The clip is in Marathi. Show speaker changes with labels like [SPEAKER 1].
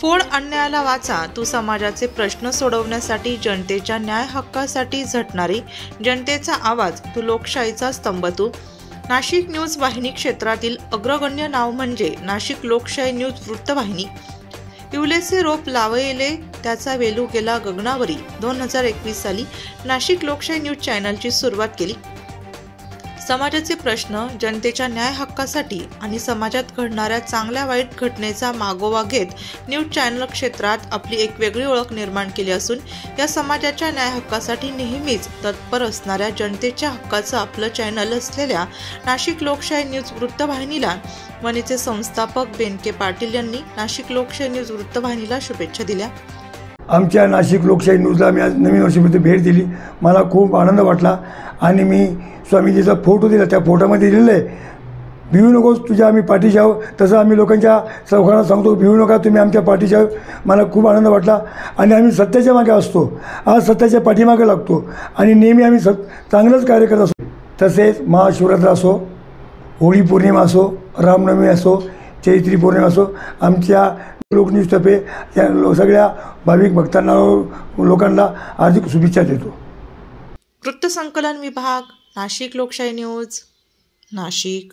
[SPEAKER 1] फोड अन्यायाला वाचा, तू समाजाचे प्रश्न सोडवण्यासाठी, जनतेच्या न्याय हक्कासाठी झटणारी, जनतेचा आवाज, तू लोकशाहीचा स्तंभ तू. नाशिक न्यूज वाहिनी क्षेत्रातील अग्रगण्य नाव म्हणजे नाशिक लोकशाही न्यूज वृत्तवाहिनी. इवलेसे रोप लावले त्याचा वेलू गेला गगनावरी. 2021 साली नाशिक लोकशाही न्यूज चॅनलची सुरुवात केली. समाजाचे प्रश्न, जनतेच्या न्याय हक्कासाठी आणि समाजात घडणाऱ्या चांगल्या वाईट घटनेचा मागोवा घेत न्यूज चॅनल क्षेत्रात आपली एक वेगळी ओळख निर्माण केली असून या समाजाच्या न्याय हक्कासाठी नेहमीच तत्पर असणाऱ्या जनतेच्या हक्काचं आपलं चॅनल असलेल्या नाशिक लोकशाही न्यूज वृत्तवाहिनीला वणीचे संस्थापक बेनके पाटील यांनी नाशिक लोकशाही न्यूज वृत्तवाहिनीला शुभेच्छा दिल्या.
[SPEAKER 2] आमच्या नाशिक लोकशाही न्यूजला मी आज नवीन वर्षामध्ये भेट दिली. मला खूप आनंद वाटला आणि मी स्वामीजीचा फोटो दिला. त्या फोटोमध्ये दिलेलं आहे, भिवू नकोस, तुझ्या आम्ही पाठीशी आहोत. तसं आम्ही लोकांच्या चौघांना सांगतो, भिवू नका, तुम्ही आमच्या पाठीशी आहोत. मला खूप आनंद वाटला आणि आम्ही सत्याच्या मागे असतो. आज सत्याच्या पाठीमागे लागतो आणि नेहमी आम्ही चांगलंच कार्य करत असतो. तसेच महाशिवरात्र असो, होळी पौर्णिमा असो, रामनवमी असो, चैत्री पौर्णिमा असो, आमच्या लोकन्यूजतर्फे या सगळ्या भाविक भक्तांना लोकांना हार्दिक शुभेच्छा देतो.
[SPEAKER 1] वृत्तसंकलन विभाग, नाशिक लोकशाही न्यूज, नाशिक.